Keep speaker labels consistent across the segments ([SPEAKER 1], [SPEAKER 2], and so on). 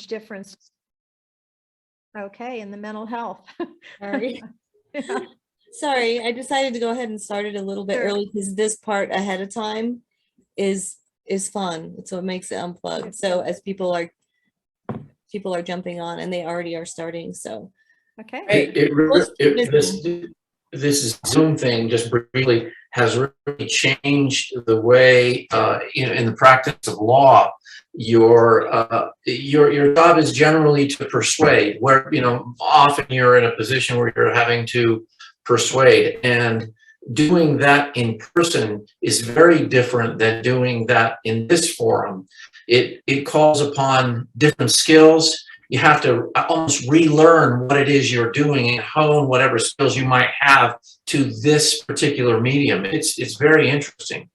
[SPEAKER 1] difference. Okay, and the mental health.
[SPEAKER 2] Sorry.
[SPEAKER 1] Yeah.
[SPEAKER 2] Sorry, I decided to go ahead and start it a little bit
[SPEAKER 1] Sure.
[SPEAKER 2] early because this part ahead of time is fun. So it makes it unplugged. So as people are jumping on, and they already are starting. So
[SPEAKER 1] Okay.
[SPEAKER 3] This Zoom thing just briefly has really changed the way in the practice of law. Your job is generally to persuade, where often you're in a position where you're having to persuade, and doing that in person is very different than doing that in this forum. It calls upon different skills. You have to almost relearn what it is you're doing and hone whatever skills you might have to this particular medium. It's very interesting.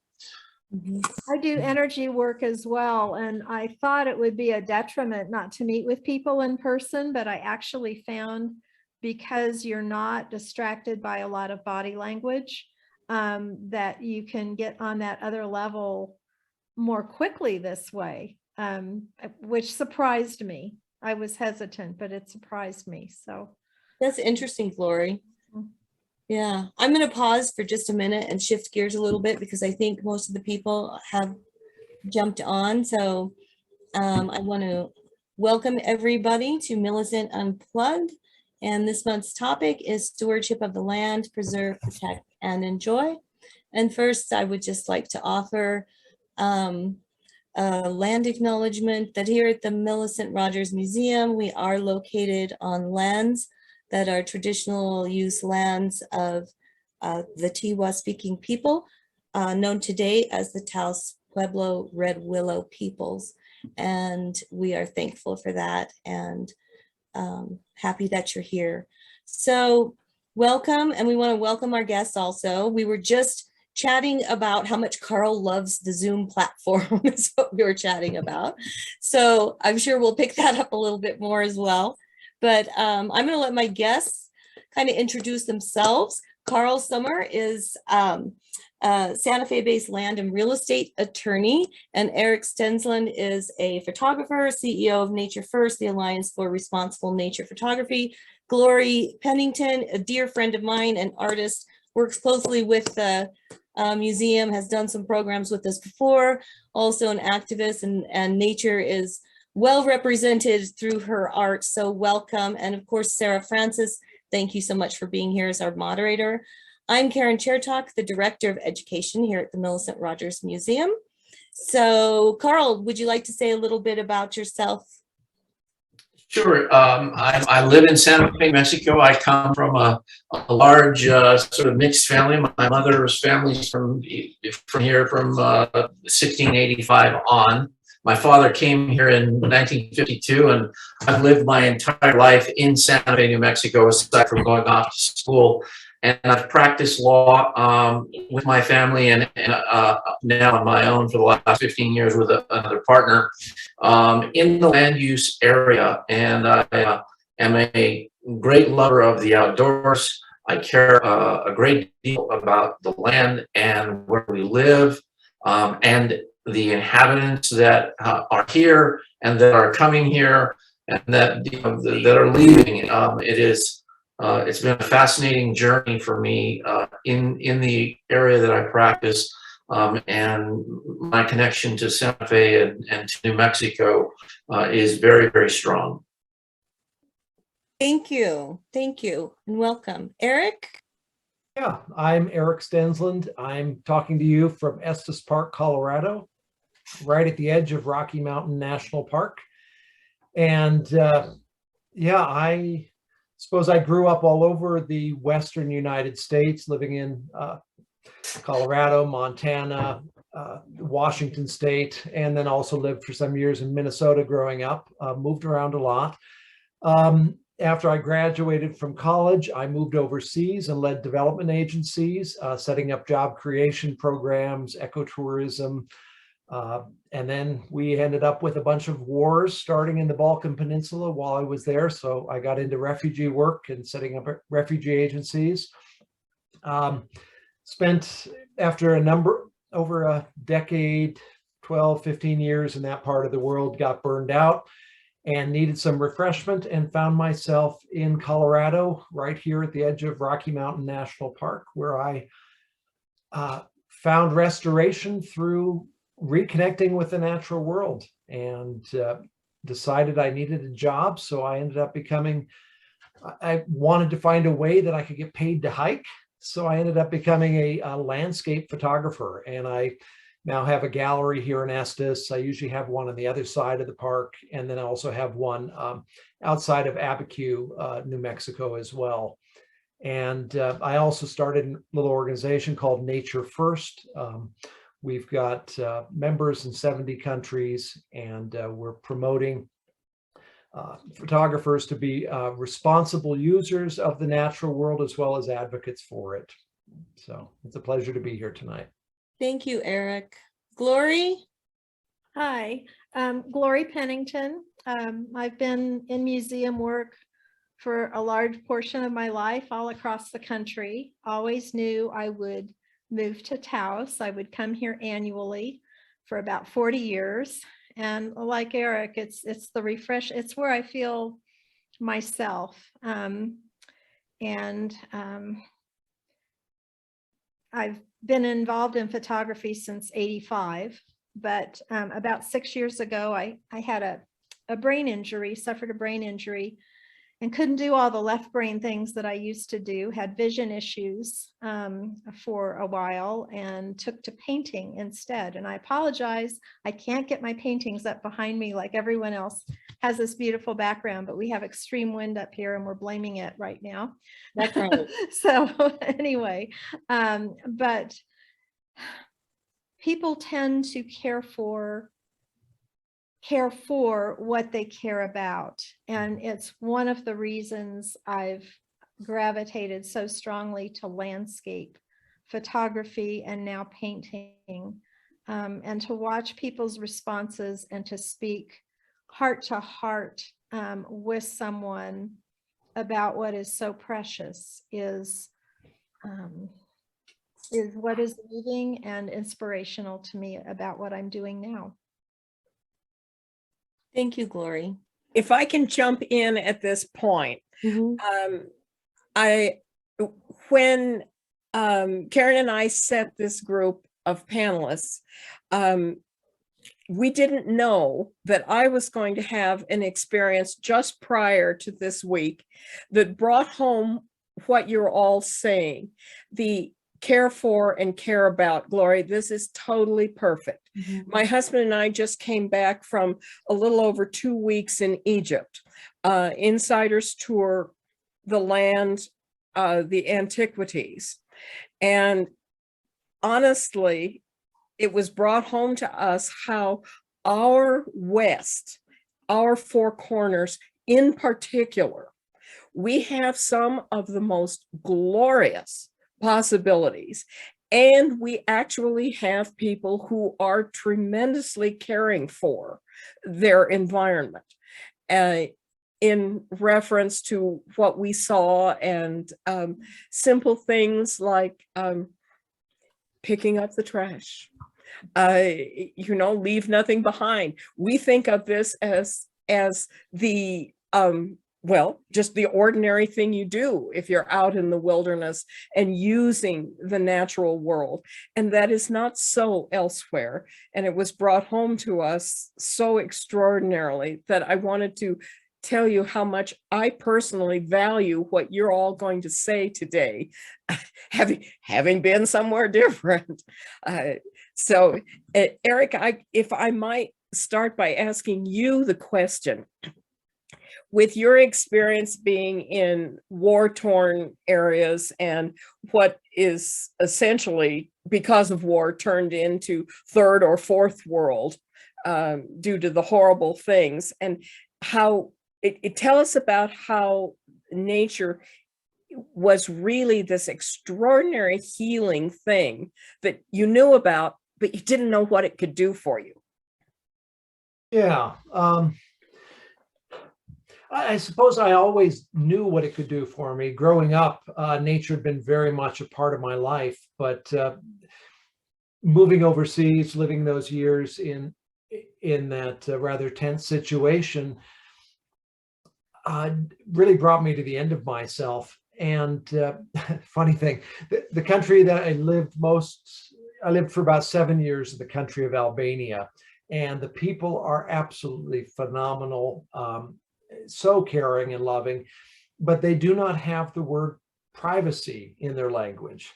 [SPEAKER 1] I do energy work as well, and I thought it would be a detriment not to meet with people in person, but I actually found, because you're not distracted by a lot of body language, that you can get on that other level more quickly this way, which surprised me. I was hesitant, but it surprised me. So
[SPEAKER 2] that's interesting, Glory. Yeah, I'm going to pause for just a minute and shift gears a little bit because I think most of the people have jumped on. So I want to welcome everybody to Millicent Unplugged. And this month's topic is stewardship of the land, preserve, protect, and enjoy. And first, I would just like to offer land acknowledgement that here at the Millicent Rogers Museum, we are located on lands that are traditional use lands of the Tiwa speaking people, known today as the Taos Pueblo Red Willow peoples. And we are thankful for that and happy that you're here. So welcome, and we want to welcome our guests also. We were just chatting about how much Karl loves the Zoom platform is what we were chatting about. So I'm sure we'll pick that up a little bit more as well. But I'm going to let my guests kind of introduce themselves. Karl Sommers is Santa Fe-based land and real estate attorney, and Erik Stensland is a photographer, CEO of Nature First, the Alliance for Responsible Nature Photography. Gloria Pennington, a dear friend of mine and artist, works closely with the museum, has done some programs with us before, also an activist, and nature is well represented through her art. So welcome. And of course, Sara Francis, thank you so much for being here as our moderator. I'm Karen Chertok, the Director of Education here at the Millicent Rogers Museum. So Karl, would you like to say a little bit about yourself?
[SPEAKER 3] Sure. I live in Santa Fe, Mexico. I come from a large sort of mixed family. My mother's family's from here from 1685 on. My father came here in 1952, and I've lived my entire life in Santa Fe, New Mexico, aside from going off to school. And I've practiced law with my family and now on my own for the last 15 years with another partner in the land use area. And I am a great lover of the outdoors. I care a great deal about the land and where we live and the inhabitants that are here and that are coming here and that that are leaving. It's been a fascinating journey for me in the area that I practice, and my connection to Santa Fe and to New Mexico is very, very strong.
[SPEAKER 2] Thank you, and welcome. Erik?
[SPEAKER 4] Yeah, I'm Erik Stensland. I'm talking to you from Estes Park, Colorado, right at the edge of Rocky Mountain National Park. And yeah, I suppose I grew up all over the Western United States, living in Colorado, Montana, Washington State, and then also lived for some years in Minnesota growing up, moved around a lot. After I graduated from college, I moved overseas and led development agencies, setting up job creation programs, ecotourism, and then we ended up with a bunch of wars starting in the Balkan Peninsula while I was there. So I got into refugee work and setting up refugee agencies. Spent over a decade, 12, 15 years in that part of the world, got burned out, and needed some refreshment and found myself in Colorado, right here at the edge of Rocky Mountain National Park, where I found restoration through reconnecting with the natural world, and decided I needed a job. So I ended up I wanted to find a way that I could get paid to hike. So I ended up becoming a landscape photographer, and I now have a gallery here in Estes. I usually have one on the other side of the park, and then I also have one outside of Abiquiu, New Mexico as well. And I also started a little organization called Nature First. We've got members in 70 countries, and we're promoting photographers to be responsible users of the natural world as well as advocates for it. So it's a pleasure to be here tonight.
[SPEAKER 2] Thank you, Erik. Glory?
[SPEAKER 1] Hi, Gloria Pennington. I've been in museum work for a large portion of my life all across the country. Always knew I would move to Taos. I would come here annually for about 40 years. And like Erik, it's the refresh, it's where I feel myself. I've been involved in photography since '85, but about 6 years ago, I had a brain injury, suffered a brain injury, and couldn't do all the left brain things that I used to do, had vision issues for a while, and took to painting instead. And I apologize, I can't get my paintings up behind me like everyone else has this beautiful background, but we have extreme wind up here and we're blaming it right now.
[SPEAKER 2] That's right.
[SPEAKER 1] So anyway, but people tend to care for what they care about. And it's one of the reasons I've gravitated so strongly to landscape photography and now painting, and to watch people's responses and to speak heart to heart with someone about what is so precious is what is moving and inspirational to me about what I'm doing now.
[SPEAKER 2] Thank you, Glory.
[SPEAKER 5] If I can jump in at this point, when Karen and I set this group of panelists, we didn't know that I was going to have an experience just prior to this week that brought home what you're all saying, the care for and care about. Glory, this is totally perfect. My husband and I just came back from a little over 2 weeks in Egypt. Insiders tour the land, the antiquities. And honestly, it was brought home to us how our West, our Four Corners in particular, we have some of the most glorious possibilities. And we actually have people who are tremendously caring for their environment. In reference to what we saw, and simple things like picking up the trash, leave nothing behind. We think of this as the just the ordinary thing you do if you're out in the wilderness and using the natural world. And that is not so elsewhere. And it was brought home to us so extraordinarily that I wanted to tell you how much I personally value what you're all going to say today, having been somewhere different. So Erik, if I might start by asking you the question, with your experience being in war-torn areas and what is essentially, because of war, turned into third or fourth world due to the horrible things, and how tell us about how nature was really this extraordinary healing thing that you knew about, but you didn't know what it could do for you.
[SPEAKER 4] Yeah. I suppose I always knew what it could do for me. Growing up, nature had been very much a part of my life, but moving overseas, living those years in that rather tense situation, really brought me to the end of myself. And funny thing, the country that I lived for about 7 years in the country of Albania, and the people are absolutely phenomenal, so caring and loving, but they do not have the word privacy in their language.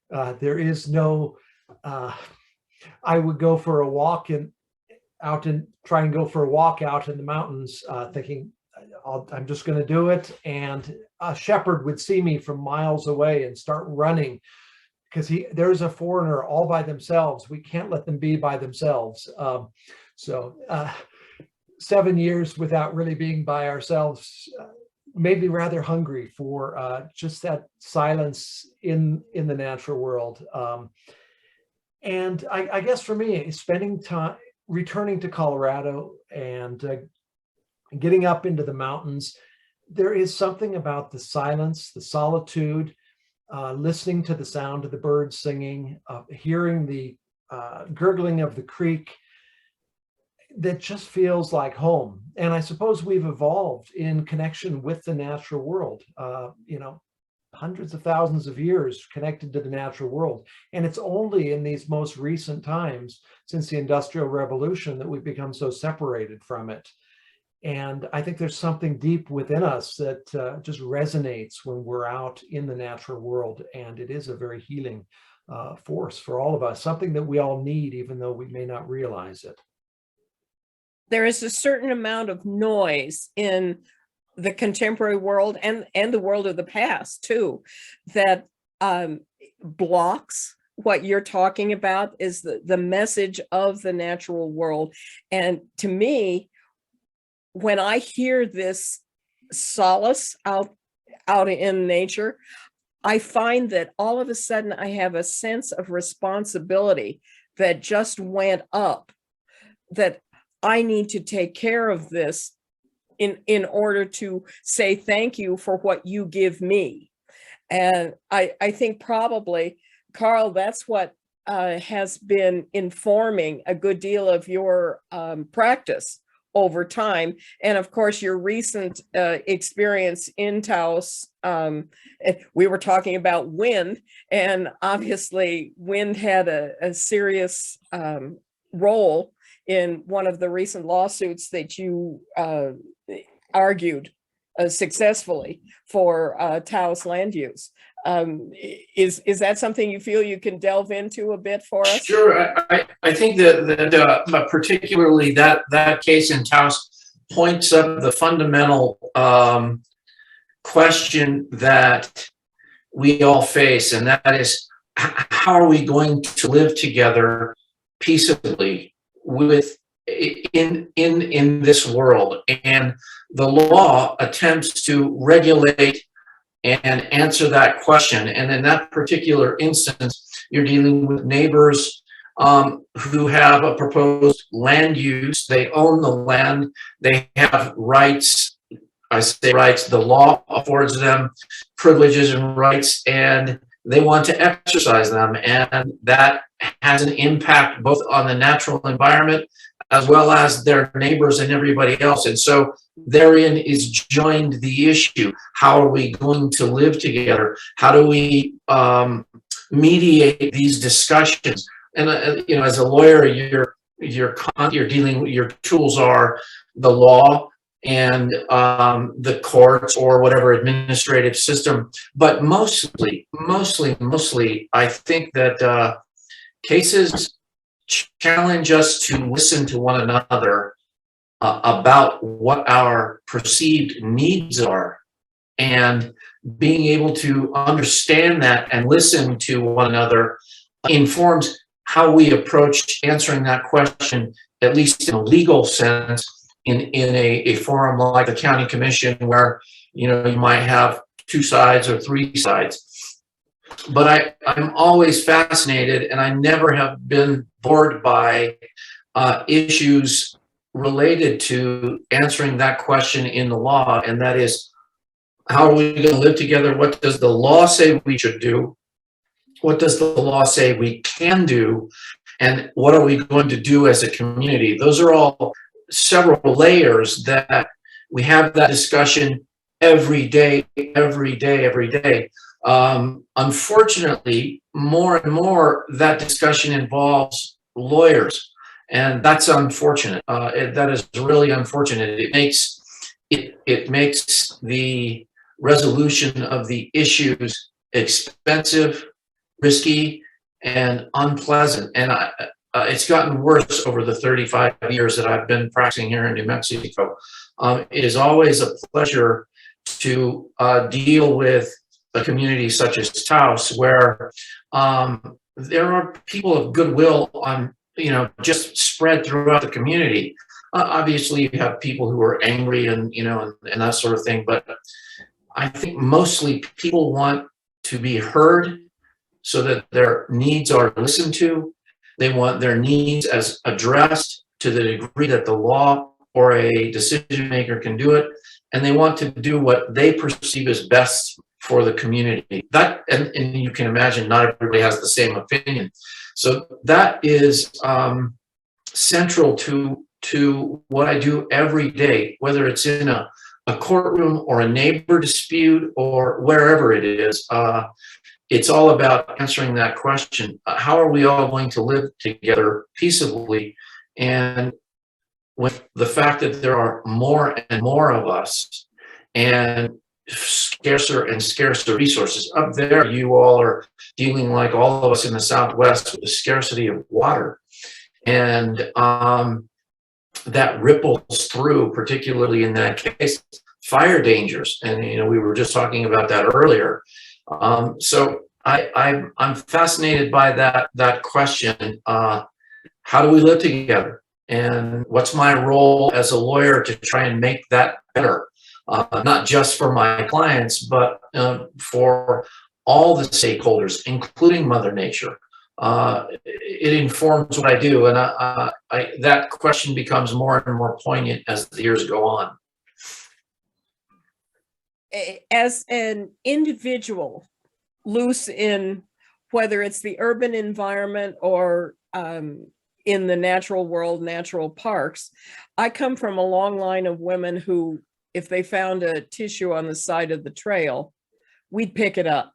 [SPEAKER 4] There is no, I would go for a walk try and go for a walk out in the mountains, thinking, I'm just going to do it. And a shepherd would see me from miles away and start running, because there's a foreigner all by themselves. We can't let them be by themselves. 7 years without really being by ourselves made me rather hungry for just that silence in the natural world. And I guess for me, spending time, returning to Colorado and getting up into the mountains, there is something about the silence, the solitude, listening to the sound of the birds singing, hearing the gurgling of the creek, that just feels like home. And I suppose we've evolved in connection with the natural world, hundreds of thousands of years connected to the natural world. And it's only in these most recent times, since the Industrial Revolution, that we've become so separated from it. And I think there's something deep within us that just resonates when we're out in the natural world. And it is a very healing force for all of us, something that we all need, even though we may not realize it.
[SPEAKER 5] There is a certain amount of noise in the contemporary world and the world of the past too, that blocks what you're talking about, is the message of the natural world. And to me, when I hear this solace out in nature, I find that all of a sudden I have a sense of responsibility that just went up, that I need to take care of this in order to say thank you for what you give me. And I think probably, Karl, that's what has been informing a good deal of your practice over time. And of course, your recent experience in Taos, we were talking about wind, and obviously wind had a serious role in one of the recent lawsuits that you argued successfully for Taos land use. Is that something you feel you can delve into a bit for us?
[SPEAKER 3] Sure. I think that particularly that case in Taos points up the fundamental question that we all face, and that is, how are we going to live together peaceably in this world? And the law attempts to regulate and answer that question. And in that particular instance, you're dealing with neighbors who have a proposed land use. They own the land. They have rights. I say rights. The law affords them privileges and rights, and they want to exercise them. And that has an impact both on the natural environment as well as their neighbors and everybody else. And so therein is joined the issue. How are we going to live together? How do we mediate these discussions? And as a lawyer, you're dealing, your tools are the law and the courts or whatever administrative system. But mostly, I think that cases challenge us to listen to one another about what our perceived needs are, and being able to understand that and listen to one another informs how we approach answering that question, at least in a legal sense, in a forum like the county commission, where you might have two sides or three sides. But I'm always fascinated, and I never have been bored by issues related to answering that question in the law, and that is, how are we going to live together? What does the law say we should do? What does the law say we can do? And what are we going to do as a community? Those are all several layers that we have that discussion every day, every day, every day. Unfortunately, more and more that discussion involves lawyers, and that's unfortunate. That is really unfortunate. It makes the resolution of the issues expensive, risky, and unpleasant. And it's gotten worse over the 35 years that I've been practicing here in New Mexico. It is always a pleasure to deal with a community such as Taos, where there are people of goodwill on, just spread throughout the community. Obviously, you have people who are angry and, and that sort of thing. But I think mostly people want to be heard so that their needs are listened to. They want their needs as addressed to the degree that the law or a decision maker can do it. And they want to do what they perceive as best for the community. That, and you can imagine not everybody has the same opinion. So that is central to what I do every day, whether it's in a courtroom or a neighbor dispute or wherever it is. It's all about answering that question. How are we all going to live together peaceably? And with the fact that there are more and more of us and scarcer and scarcer resources. Up there, you all are dealing, like all of us in the Southwest, with the scarcity of water. And that ripples through, particularly in that case, fire dangers. And, we were just talking about that earlier. So I'm fascinated by that question. How do we live together? And what's my role as a lawyer to try and make that better? Not just for my clients, but for all the stakeholders, including Mother Nature. It informs what I do, and that question becomes more and more poignant as the years go on.
[SPEAKER 5] As an individual, loose in whether it's the urban environment or in the natural world, natural parks, I come from a long line of women who, if they found a tissue on the side of the trail, we'd pick it up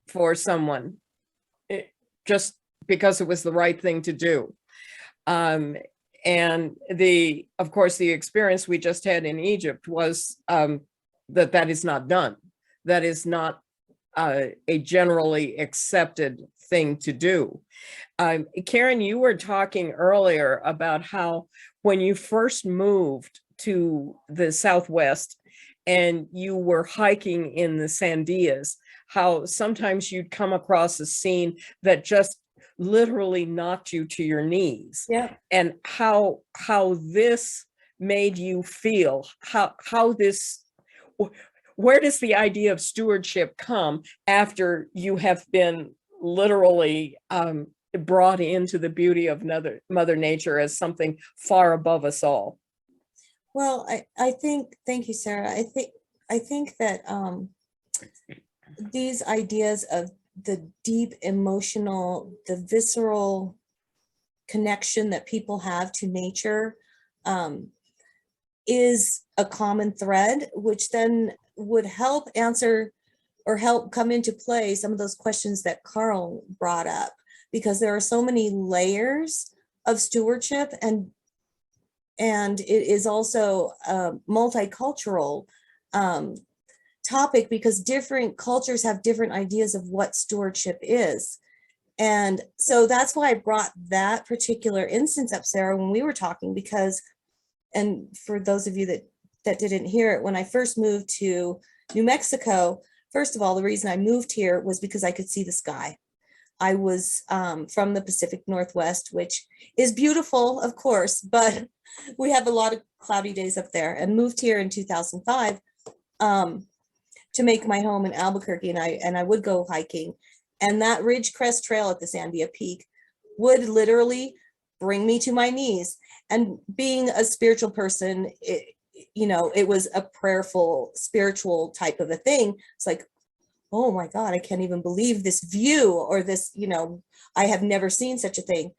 [SPEAKER 5] for someone, just because it was the right thing to do. And of course, the experience we just had in Egypt was that is not done. That is not a generally accepted thing to do. Karen, you were talking earlier about how when you first moved to the Southwest and you were hiking in the Sandias, how sometimes you'd come across a scene that just literally knocked you to your knees.
[SPEAKER 2] Yeah.
[SPEAKER 5] And how this made you feel, how this, where does the idea of stewardship come after you have been literally brought into the beauty of Mother Nature as something far above us all?
[SPEAKER 2] Well, I think, thank you, Sarah. I think that these ideas of the deep emotional, the visceral connection that people have to nature is a common thread, which then would help answer or help come into play some of those questions that Karl brought up, because there are so many layers of stewardship, and it is also a multicultural topic, because different cultures have different ideas of what stewardship is. And so that's why I brought that particular instance up, Sarah, when we were talking, because, and for those of you that didn't hear it, when I first moved to New Mexico, first of all, the reason I moved here was because I could see the sky. I was from the Pacific Northwest, which is beautiful, of course, but we have a lot of cloudy days up there, and moved here in 2005 to make my home in Albuquerque. And I would go hiking, and that Ridgecrest Trail at the Sandia Peak would literally bring me to my knees. And being a spiritual person, it was a prayerful, spiritual type of a thing. It's like, oh my God, I can't even believe this view, or this, I have never seen such a thing.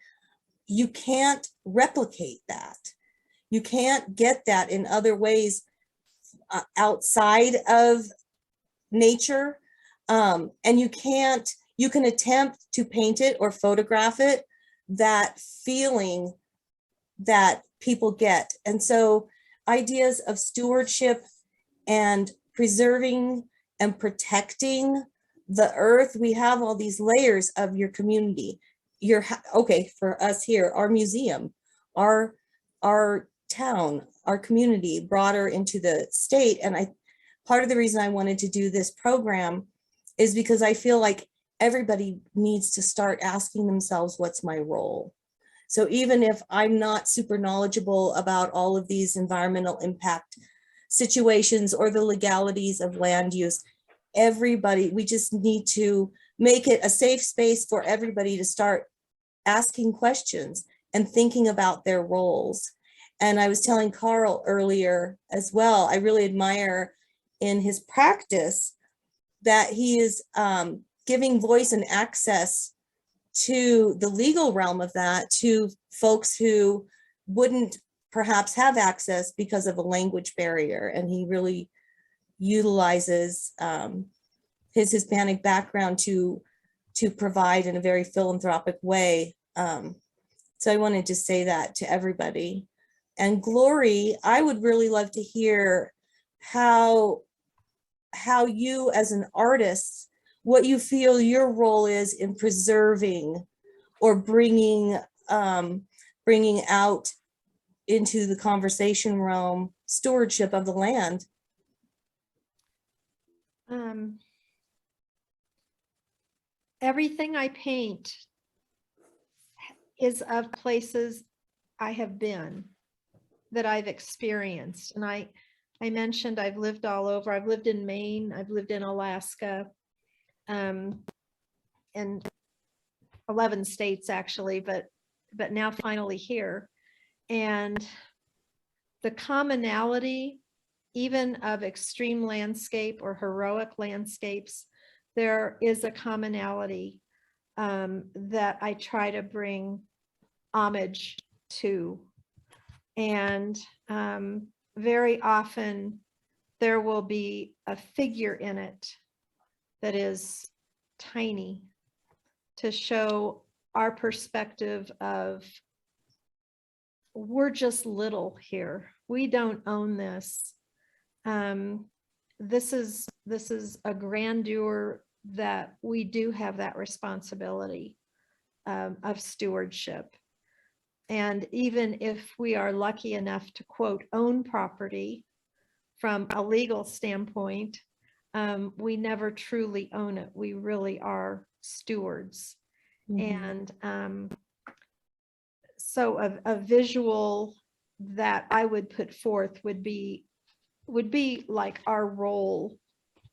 [SPEAKER 2] You can't replicate that. You can't get that in other ways outside of nature. And you can attempt to paint it or photograph it, that feeling that people get. And so ideas of stewardship and preserving and protecting the earth, we have all these layers of your community. Okay, for us here, our museum, our town, our community, broader into the state. And part of the reason I wanted to do this program is because I feel like everybody needs to start asking themselves, what's my role? So even if I'm not super knowledgeable about all of these environmental impact situations or the legalities of land use, we just need to make it a safe space for everybody to start asking questions and thinking about their roles. And I was telling Karl earlier as well, I really admire in his practice that he is giving voice and access to the legal realm of that, to folks who wouldn't perhaps have access because of a language barrier. And he really utilizes his Hispanic background to provide in a very philanthropic way. So I wanted to say that to everybody. And Glory, I would really love to hear how you as an artist, what you feel your role is in preserving or bringing out into the conversation realm stewardship of the land.
[SPEAKER 1] Everything I paint is of places I have been, that I've experienced. And I mentioned I've lived all over. I've lived in Maine, I've lived in Alaska, and 11 states actually, but now finally here. And the commonality, even of extreme landscape or heroic landscapes, there is a commonality that I try to bring homage to. And very often there will be a figure in it that is tiny to show our perspective of, we're just little here. We don't own this. This is a grandeur that we do have that responsibility of stewardship. And even if we are lucky enough to, quote, own property from a legal standpoint, we never truly own it. We really are stewards. Mm-hmm. And so a visual that I would put forth would be like our role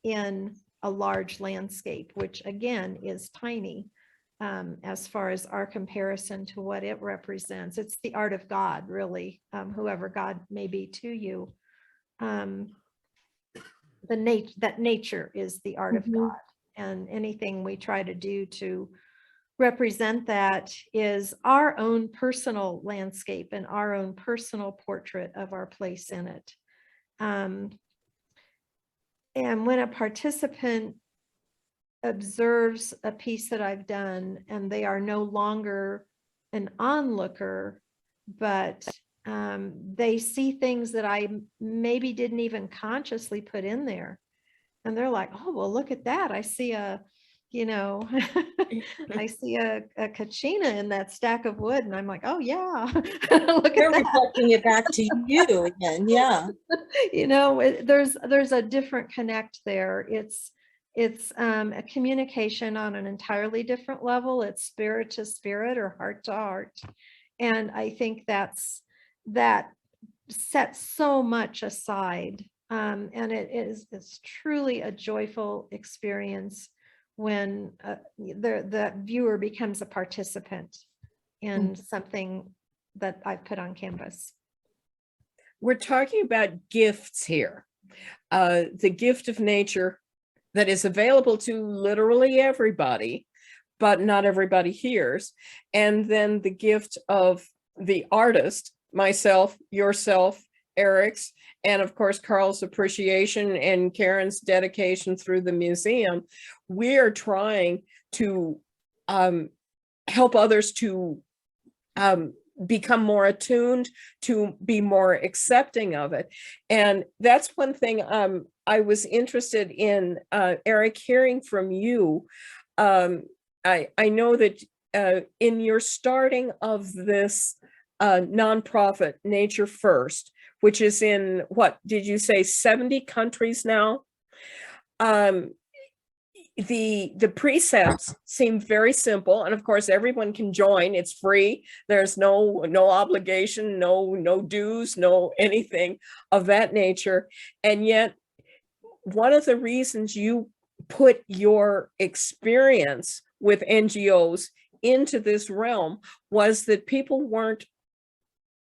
[SPEAKER 1] in a large landscape, which again is tiny. As far as our comparison to what it represents. It's the art of God, really, whoever God may be to you. That nature is the art of God, and anything we try to do to represent that is our own personal landscape and our own personal portrait of our place in it. And when a participant observes a piece that I've done and they are no longer an onlooker, but they see things that I maybe didn't even consciously put in there. And they're like, oh, well, look at that. I see I see a kachina in that stack of wood. And I'm like, oh yeah, look
[SPEAKER 2] They're
[SPEAKER 1] at that.
[SPEAKER 2] reflecting it back to you again. Yeah.
[SPEAKER 1] There's a different connect there. It's a communication on an entirely different level. It's spirit to spirit or heart to heart. And I think that sets so much aside. And it's truly a joyful experience when the viewer becomes a participant in something that I put on canvas.
[SPEAKER 5] We're talking about gifts here. The gift of nature that is available to literally everybody, but not everybody hears. And then the gift of the artist, myself, yourself, Erik's and of course Karl's appreciation and Karen's dedication through the museum, we are trying to help others to become more attuned, to be more accepting of it. And that's one thing I was interested in, Erik, hearing from you. I know that in your starting of this nonprofit, Nature First, which is in, what did you say, 70 countries now? The precepts seem very simple, and of course everyone can join. It's free. There's no obligation, no dues, no anything of that nature. And yet one of the reasons you put your experience with NGOs into this realm was that people weren't,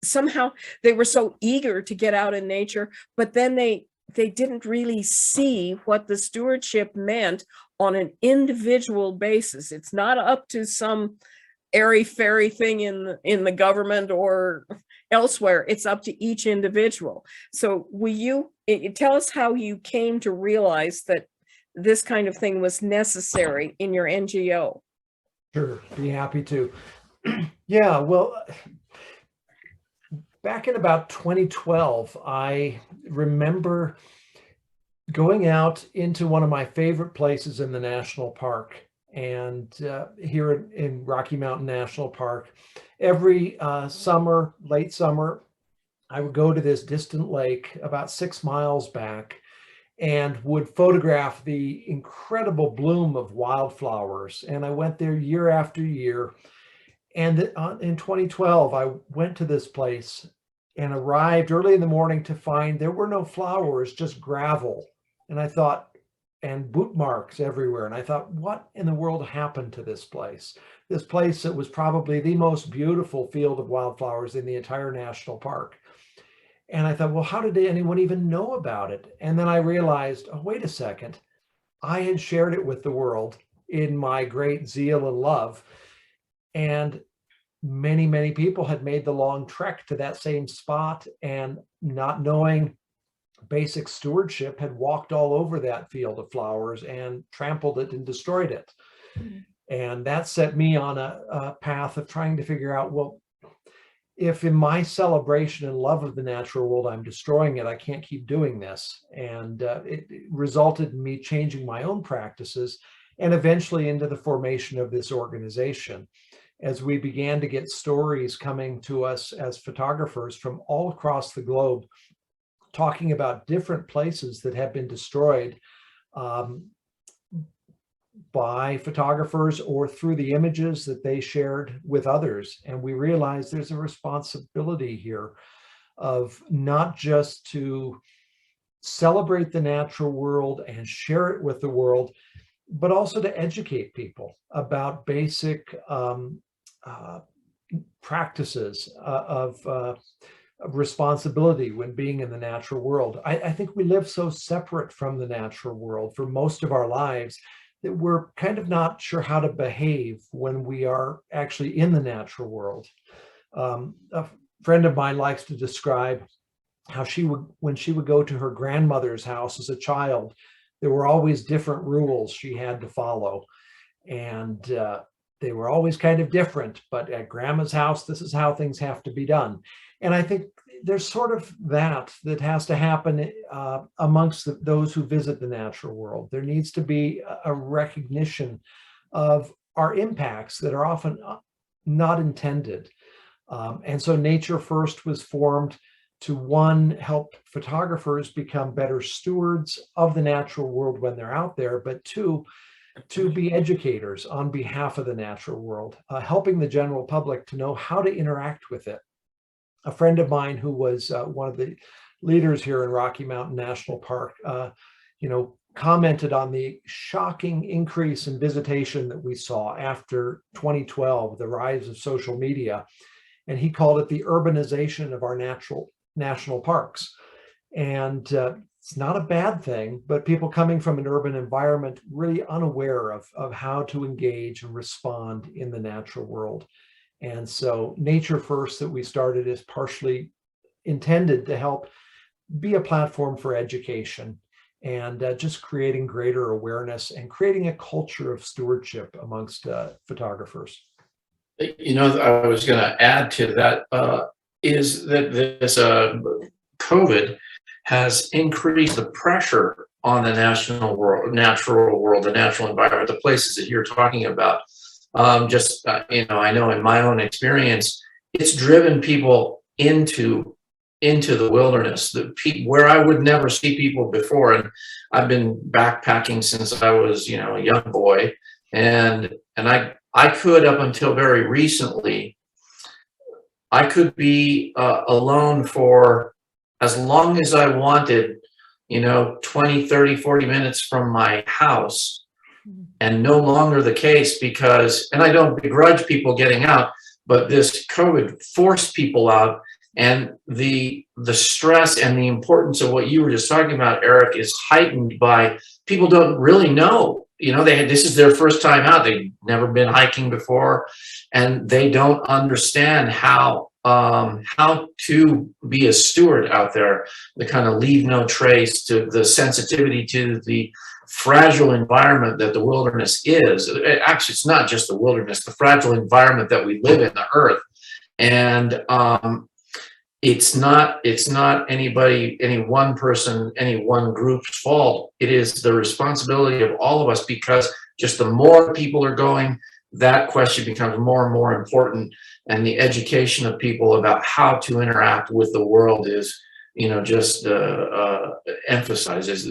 [SPEAKER 5] somehow they were so eager to get out in nature, but then they didn't really see what the stewardship meant on an individual basis. It's not up to some airy-fairy thing in the government or elsewhere. It's up to each individual. So will you tell us how you came to realize that this kind of thing was necessary in your NGO?
[SPEAKER 4] Sure, be happy to. Yeah, well, back in about 2012, I remember going out into one of my favorite places in the national park, and here in Rocky Mountain National Park, every summer, late summer, I would go to this distant lake about 6 miles back and would photograph the incredible bloom of wildflowers. And I went there year after year. And in 2012, I went to this place and arrived early in the morning to find there were no flowers, just gravel. And I thought, and boot marks everywhere. And I thought, what in the world happened to this place? This place that was probably the most beautiful field of wildflowers in the entire national park. And I thought, well, how did anyone even know about it? And then I realized, oh, wait a second. I had shared it with the world in my great zeal and love. And many, many people had made the long trek to that same spot, and not knowing basic stewardship had walked all over that field of flowers and trampled it and destroyed it. Mm-hmm. And that set me on a path of trying to figure out, well, if in my celebration and love of the natural world, I'm destroying it, I can't keep doing this. And it resulted in me changing my own practices and eventually into the formation of this organization. As we began to get stories coming to us as photographers from all across the globe, talking about different places that have been destroyed by photographers or through the images that they shared with others. And we realized there's a responsibility here of not just to celebrate the natural world and share it with the world, but also to educate people about basic practices of responsibility when being in the natural world. I think we live so separate from the natural world for most of our lives that we're kind of not sure how to behave when we are actually in the natural world. A friend of mine likes to describe how when she would go to her grandmother's house as a child, there were always different rules she had to follow. And they were always kind of different, but at grandma's house, this is how things have to be done. And I think there's sort of that has to happen amongst those who visit the natural world. There needs to be a recognition of our impacts that are often not intended. And so Nature First was formed to, one, help photographers become better stewards of the natural world when they're out there, but two, to be educators on behalf of the natural world, helping the general public to know how to interact with it. A friend of mine who was one of the leaders here in Rocky Mountain National Park, commented on the shocking increase in visitation that we saw after 2012, the rise of social media. And he called it the urbanization of our national parks. And it's not a bad thing, but people coming from an urban environment really unaware of how to engage and respond in the natural world. And so Nature First that we started is partially intended to help be a platform for education and just creating greater awareness and creating a culture of stewardship amongst photographers.
[SPEAKER 3] You know, I was going to add to that is that this COVID has increased the pressure on the natural world, the natural environment, the places that you're talking about. You know, I know in my own experience, it's driven people into the wilderness, where I would never see people before. And I've been backpacking since I was, you know, a young boy, and I could, up until very recently, I could be alone for as long as I wanted, you know, 20, 30, 40 minutes from my house, and no longer the case because, and I don't begrudge people getting out, but this COVID forced people out, and the stress and the importance of what you were just talking about, Erik, is heightened by people don't really know. You know, this is their first time out. They've never been hiking before, and they don't understand how to be a steward out there, the kind of leave no trace, to the sensitivity to the fragile environment that the wilderness is. Actually, it's not just the wilderness, the fragile environment that we live in, the earth. And it's not any one person, any one group's fault. It is the responsibility of all of us, because just the more people are going, that question becomes more and more important. And the education of people about how to interact with the world is, you know, just emphasizes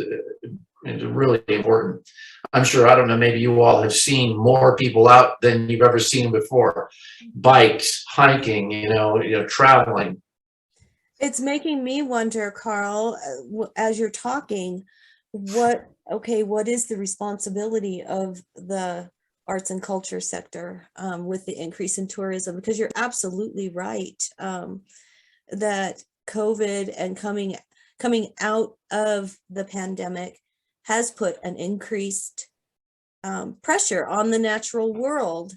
[SPEAKER 3] is really important. I'm sure, I don't know, maybe you all have seen more people out than you've ever seen before. Bikes, hiking, you know, traveling.
[SPEAKER 2] It's making me wonder, Karl, as you're talking, what is the responsibility of the arts and culture sector with the increase in tourism? Because you're absolutely right that COVID and coming out of the pandemic has put an increased pressure on the natural world.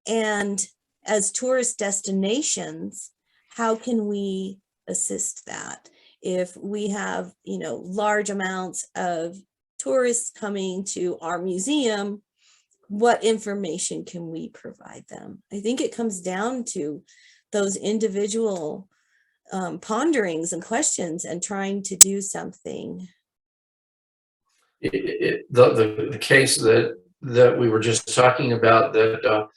[SPEAKER 2] And as tourist destinations, how can we assist that? If we have, you know, large amounts of tourists coming to our museum, what information can we provide them? I think it comes down to those individual ponderings and questions and trying to do something.
[SPEAKER 3] The case that we were just talking about, that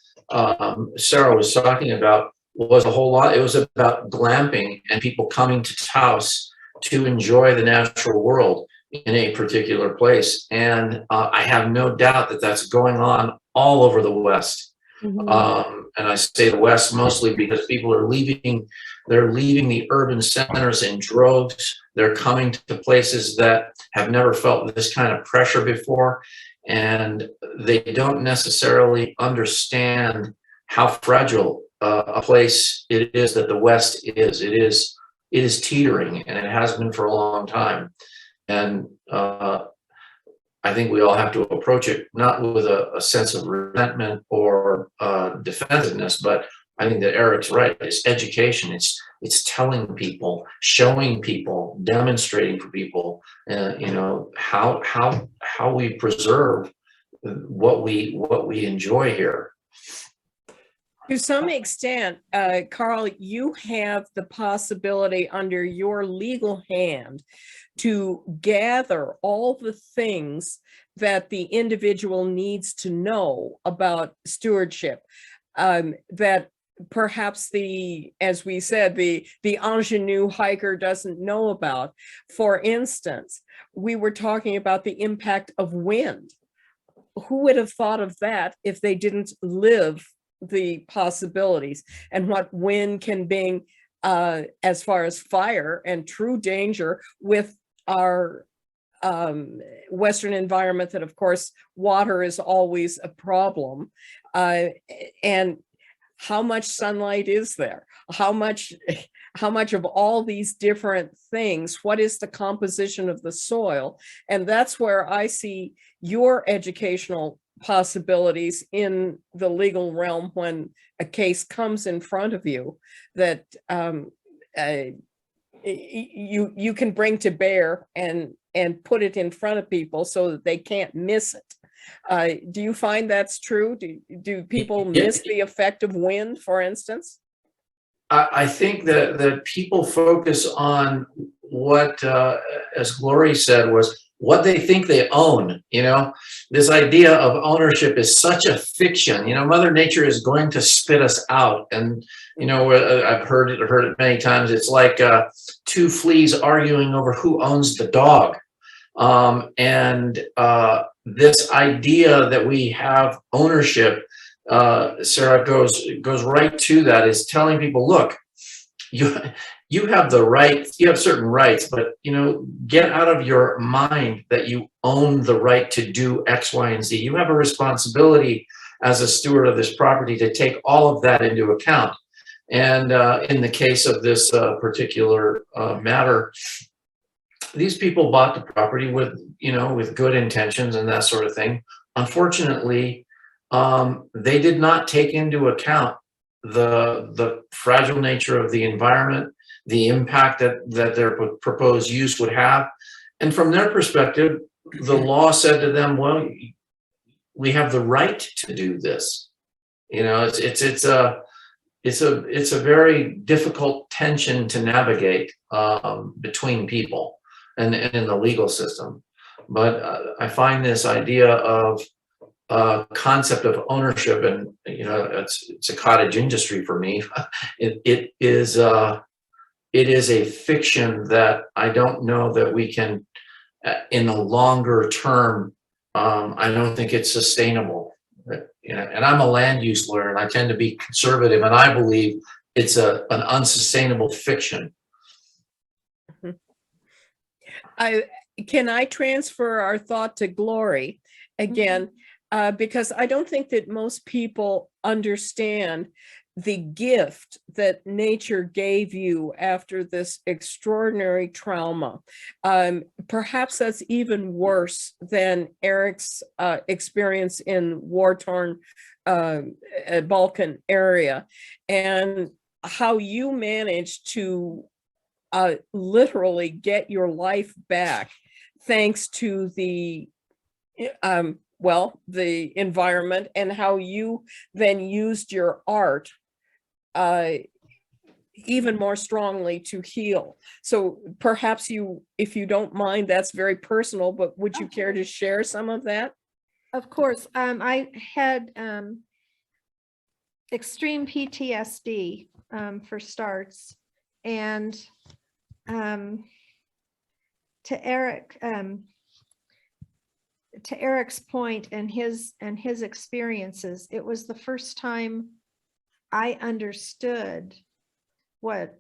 [SPEAKER 3] Sara was talking about, was a whole lot. It was about glamping and people coming to Taos to enjoy the natural world in a particular place. And I have no doubt that that's going on all over the West. Mm-hmm. And I say the West mostly because people are leaving the urban centers in droves. They're coming to places that have never felt this kind of pressure before. And they don't necessarily understand how fragile a place it is that the West is. It is teetering, and it has been for a long time. And I think we all have to approach it not with a sense of resentment or defensiveness, but I think that Erik's right. It's education. It's telling people, showing people, demonstrating for people, you know, how we preserve what we enjoy here.
[SPEAKER 5] To some extent, Karl, you have the possibility under your legal hand to gather all the things that the individual needs to know about stewardship, that perhaps as we said, the ingenue hiker doesn't know about. For instance, we were talking about the impact of wind. Who would have thought of that if they didn't live the possibilities and what wind can bring as far as fire and true danger with our Western environment, that of course water is always a problem, and how much sunlight is there, how much of all these different things, what is the composition of the soil? And that's where I see your educational possibilities in the legal realm when a case comes in front of you, that you can bring to bear and put it in front of people so that they can't miss it. Do you find that's true? Do people miss the effect of wind, for instance?
[SPEAKER 3] I think that people focus on what, as Gloria said, was what they think they own. You know, this idea of ownership is such a fiction. You know, Mother Nature is going to spit us out, and you know, I've heard it many times. It's like two fleas arguing over who owns the dog, and this idea that we have ownership. Sarah goes right to that, is telling people, look, you have the right, you have certain rights, but you know, get out of your mind that you own the right to do X, Y, and Z. You have a responsibility as a steward of this property to take all of that into account. And in the case of this particular matter, these people bought the property with, you know, with good intentions and that sort of thing. Unfortunately, they did not take into account the fragile nature of the environment, the impact that their proposed use would have. And from their perspective, the law said to them, well, we have the right to do this. You know, it's a very difficult tension to navigate between people and in the legal system. But I find this idea of concept of ownership, and you know, it's a cottage industry for me. It is a fiction that I don't know that we can, in the longer term, I don't think it's sustainable. You know, and I'm a land use lawyer, and I tend to be conservative, and I believe it's an unsustainable fiction.
[SPEAKER 5] Can I transfer our thought to Gloria again? Because I don't think that most people understand the gift that nature gave you after this extraordinary trauma. Perhaps that's even worse than Erik's experience in war-torn Balkan area, and how you managed to literally get your life back thanks to the the environment, and how you then used your art even more strongly to heal. So perhaps you, if you don't mind, that's very personal, but would you care to share some of that?
[SPEAKER 1] Of course. I had extreme PTSD for starts, and to Erik's point and his experiences, it was the first time I understood what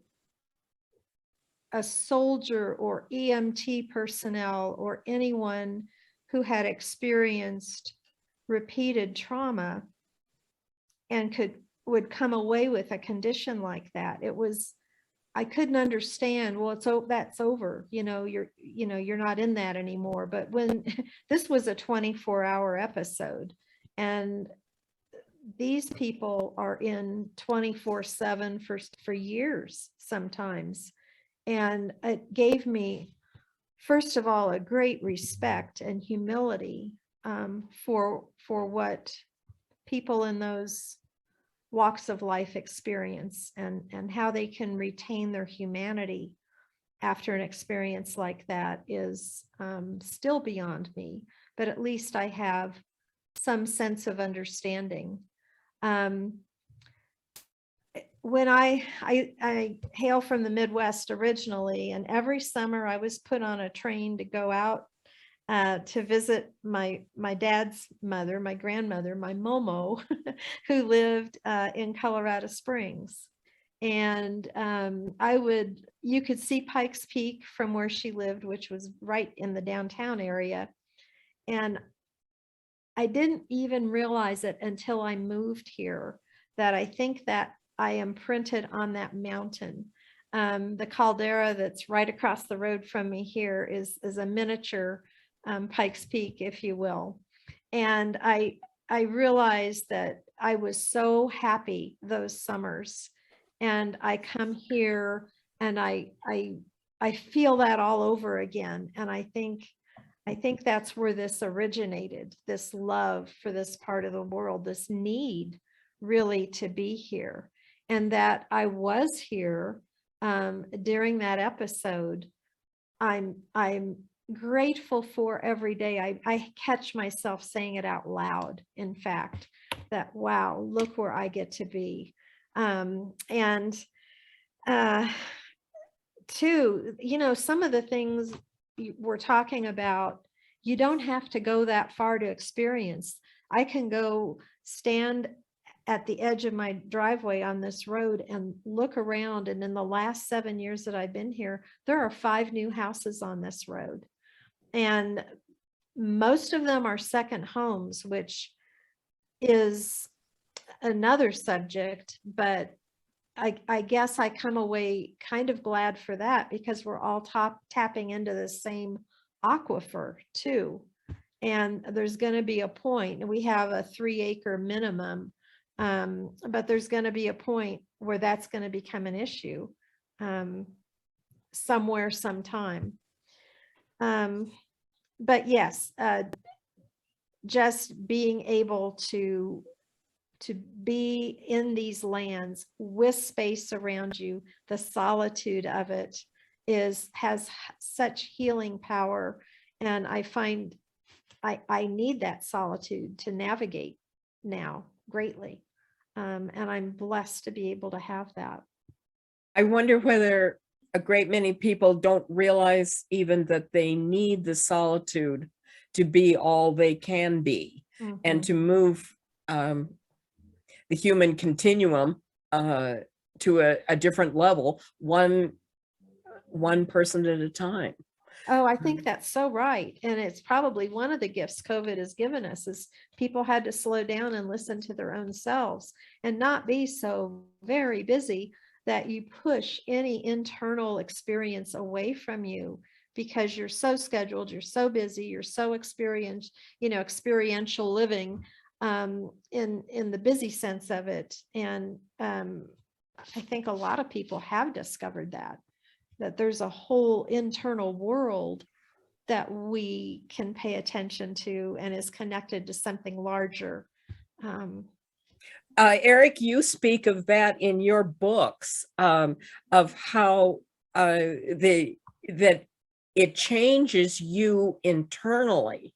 [SPEAKER 1] a soldier or EMT personnel or anyone who had experienced repeated trauma and would come away with a condition like that. It was, I couldn't understand, well, that's over, you're not in that anymore. But when this was a 24-hour episode, and these people are in 24/7 for years sometimes. And it gave me, first of all, a great respect and humility for what people in those walks of life experience, and how they can retain their humanity after an experience like that is still beyond me, but at least I have some sense of understanding. When I hail from the Midwest originally, and every summer I was put on a train to go out to visit my dad's mother, my grandmother, my Momo, who lived in Colorado Springs. And you could see Pikes Peak from where she lived, which was right in the downtown area. And I didn't even realize it until I moved here, that I think that I am printed on that mountain. The caldera that's right across the road from me here is a miniature Pikes Peak, if you will. And I realized that I was so happy those summers. And I come here And I feel that all over again. And I think that's where this originated, this love for this part of the world, this need really to be here. And that I was here during that episode. I'm grateful for every day. I catch myself saying it out loud, in fact, that, wow, look where I get to be. Two, some of the things we're talking about, you don't have to go that far to experience. I can go stand at the edge of my driveway on this road and look around. And in the last 7 years that I've been here, there are 5 new houses on this road. And most of them are second homes, which is another subject, but I guess I come away kind of glad for that, because we're all tapping into the same aquifer too. And there's going to be a point, and we have a 3-acre minimum, but there's going to be a point where that's going to become an issue somewhere, sometime. But yes, just being able to be in these lands with space around you, the solitude of it has such healing power. And I find I need that solitude to navigate now greatly. And I'm blessed to be able to have that.
[SPEAKER 5] I wonder whether a great many people don't realize even that they need the solitude to be all they can be, and to move the human continuum to a different level, one person at a time.
[SPEAKER 1] Oh, I think that's so right. And it's probably one of the gifts COVID has given us, is people had to slow down and listen to their own selves and not be so very busy that you push any internal experience away from you, because you're so scheduled, you're so busy, you're so experiential living in the busy sense of it. And I think a lot of people have discovered that there's a whole internal world that we can pay attention to and is connected to something larger.
[SPEAKER 5] Erik, you speak of that in your books, of how that it changes you internally,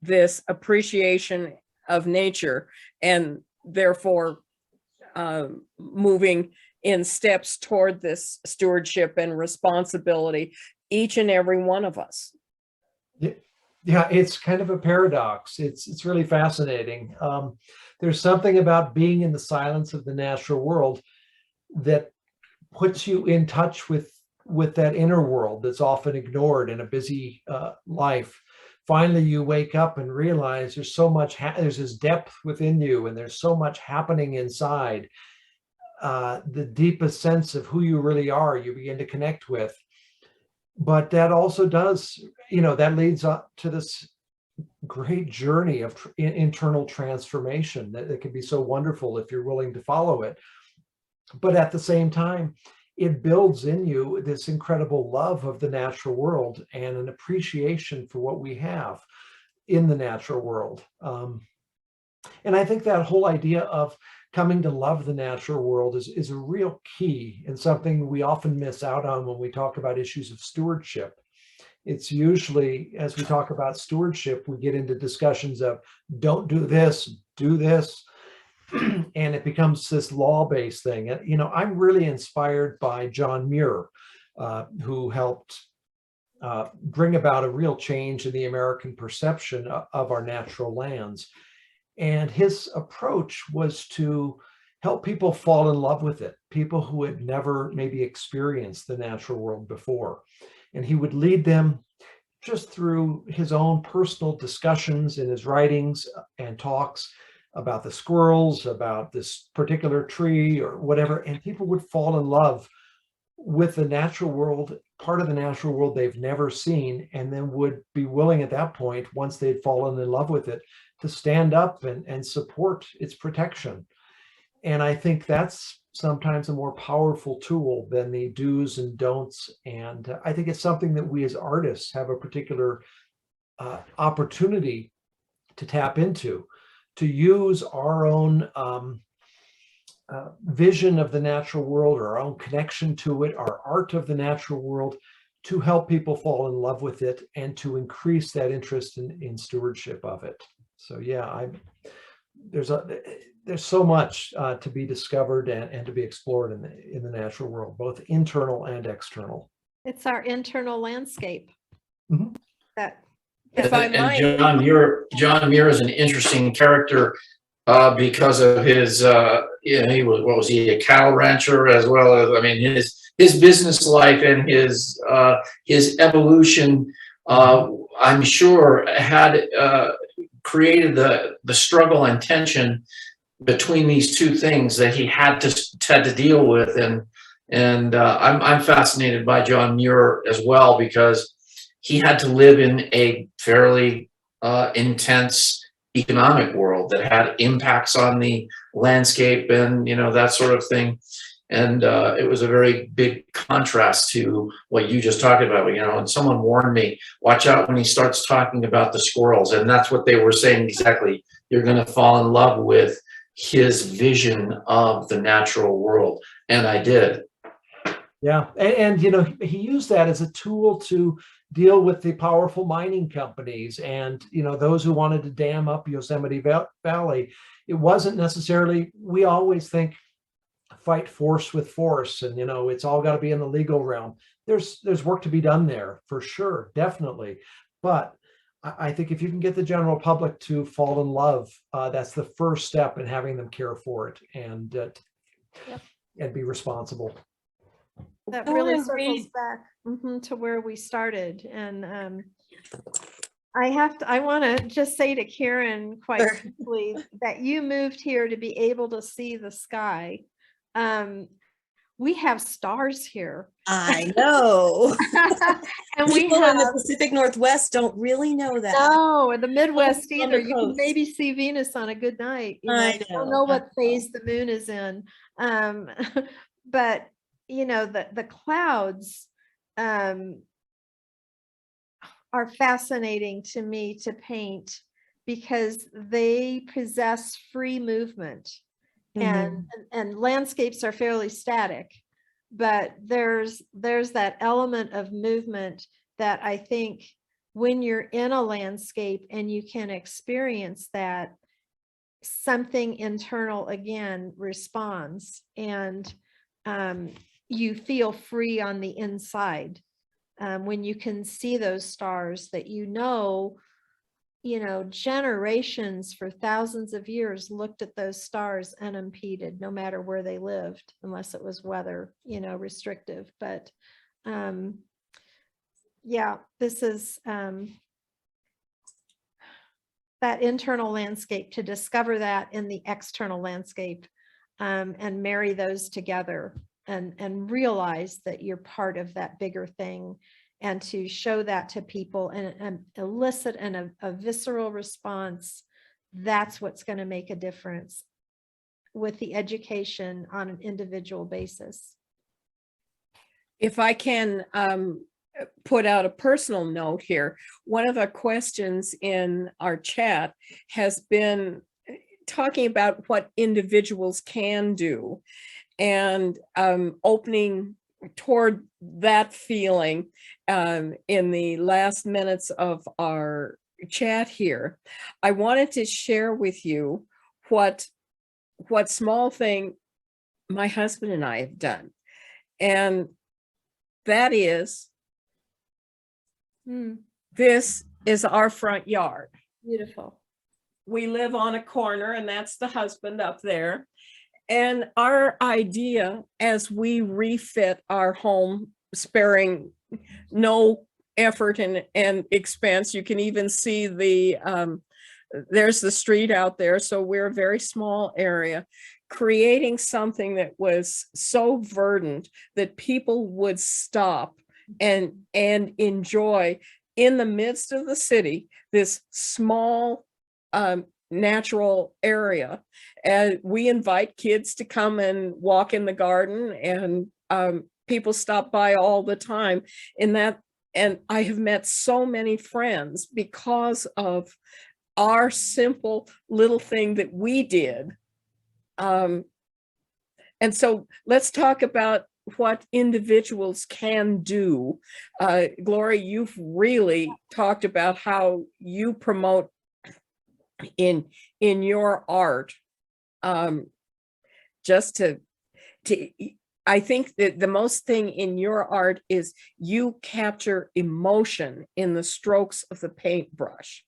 [SPEAKER 5] this appreciation of nature, and therefore moving in steps toward this stewardship and responsibility, each and every one of us.
[SPEAKER 4] Yeah, it's kind of a paradox. It's really fascinating. There's something about being in the silence of the natural world that puts you in touch with that inner world that's often ignored in a busy life. Finally, you wake up and realize there's so much, there's this depth within you, and there's so much happening inside. The deepest sense of who you really are, you begin to connect with. But that also does, that leads up to this great journey of internal transformation that can be so wonderful if you're willing to follow it. But at the same time, it builds in you this incredible love of the natural world and an appreciation for what we have in the natural world. And I think that whole idea of coming to love the natural world is a real key, and something we often miss out on when we talk about issues of stewardship. It's usually, as we talk about stewardship, we get into discussions of don't do this, do this. And it becomes this law-based thing. I'm really inspired by John Muir, who helped bring about a real change in the American perception of our natural lands. And his approach was to help people fall in love with it, people who had never maybe experienced the natural world before. And he would lead them just through his own personal discussions in his writings and talks about the squirrels, about this particular tree or whatever, and people would fall in love with the natural world, part of the natural world they've never seen, and then would be willing at that point, once they'd fallen in love with it, to stand up and support its protection. And I think that's sometimes a more powerful tool than the do's and don'ts. And I think it's something that we as artists have a particular opportunity to tap into, to use our own vision of the natural world, or our own connection to it, our art of the natural world, to help people fall in love with it and to increase that interest in stewardship of it. So yeah, there's so much to be discovered and to be explored in the natural world, both internal and external.
[SPEAKER 1] It's our internal landscape.
[SPEAKER 4] Mhm.
[SPEAKER 1] That
[SPEAKER 5] If I
[SPEAKER 3] And
[SPEAKER 5] might.
[SPEAKER 3] John Muir is an interesting character because of his, he was, what was he, a cattle rancher, as well as, I mean, his business life and his evolution, I'm sure had created the struggle and tension between these two things that he had to deal with. And I'm fascinated by John Muir as well, because he had to live in a fairly intense economic world that had impacts on the landscape and, you know, that sort of thing. And it was a very big contrast to what you just talked about, you know, and someone warned me, watch out when he starts talking about the squirrels. And that's what they were saying exactly. You're going to fall in love with his vision of the natural world. And I did.
[SPEAKER 4] Yeah, and you know, he used that as a tool to deal with the powerful mining companies and, you know, those who wanted to dam up Yosemite Valley. It wasn't necessarily, we always think fight force with force, and, you know, it's all got to be in the legal realm. There's work to be done there for sure, definitely. But I think if you can get the general public to fall in love, that's the first step in having them care for it and be responsible.
[SPEAKER 1] that
[SPEAKER 2] I
[SPEAKER 1] really
[SPEAKER 2] wanna
[SPEAKER 1] circles
[SPEAKER 2] read-
[SPEAKER 1] back to where we started. And I want to just say to Karen quite
[SPEAKER 2] Sure.
[SPEAKER 1] simply that you moved here to be able to see the sky. We have stars here.
[SPEAKER 2] I know.
[SPEAKER 1] And we
[SPEAKER 2] People
[SPEAKER 1] have
[SPEAKER 2] in the Pacific Northwest don't really know that.
[SPEAKER 1] no, in the Midwest
[SPEAKER 2] on the
[SPEAKER 1] either. You can
[SPEAKER 2] coast.
[SPEAKER 1] maybe see Venus on a good night. You
[SPEAKER 2] I
[SPEAKER 1] You don't
[SPEAKER 2] know,
[SPEAKER 1] know
[SPEAKER 2] I
[SPEAKER 1] what phase the moon is in. But you know, the clouds are fascinating to me to paint because they possess free movement.
[SPEAKER 2] Mhm.
[SPEAKER 1] And landscapes are fairly static, but there's that element of movement that I think when you're in a landscape and you can experience that, something internal again responds, and you feel free on the inside when you can see those stars that you know, generations for thousands of years looked at those stars unimpeded, no matter where they lived, unless it was weather, restrictive. But yeah, this is that internal landscape, to discover that in the external landscape and marry those together and realize that you're part of that bigger thing, and to show that to people and elicit a visceral response. That's what's going to make a difference with the education on an individual basis.
[SPEAKER 5] If I can put out a personal note here, one of the questions in our chat has been talking about what individuals can do, and opening toward that feeling in the last minutes of our chat here. I wanted to share with you what small thing my husband and I have done. And that is, this is our front yard.
[SPEAKER 1] Beautiful.
[SPEAKER 5] We live on a corner, and that's the husband up there. And our idea, as we refit our home, sparing no effort and expense, you can even see there's the street out there. So we're a very small area, creating something that was so verdant that people would stop and enjoy in the midst of the city, this small natural area. And we invite kids to come and walk in the garden, and people stop by all the time in that. And I have met so many friends because of our simple little thing that we did. And so let's talk about what individuals can do. Gloria, you've really talked about how you promote in your art, just to I think that the most thing in your art is you capture emotion in the strokes of the paintbrush,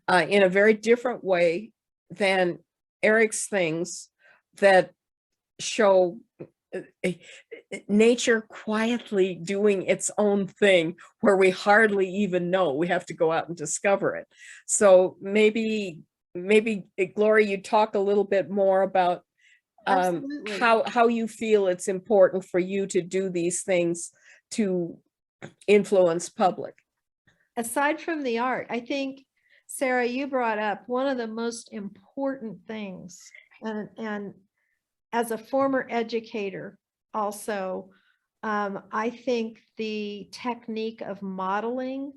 [SPEAKER 5] in a very different way than Erik's things that show nature quietly doing its own thing, where we hardly even know. We have to go out and discover it. So maybe Gloria, you talk a little bit more about
[SPEAKER 1] Absolutely.
[SPEAKER 5] how you feel it's important for you to do these things to influence public.
[SPEAKER 1] Aside from the art, I think, Sara, you brought up one of the most important things, and as a former educator also, I think the technique of modeling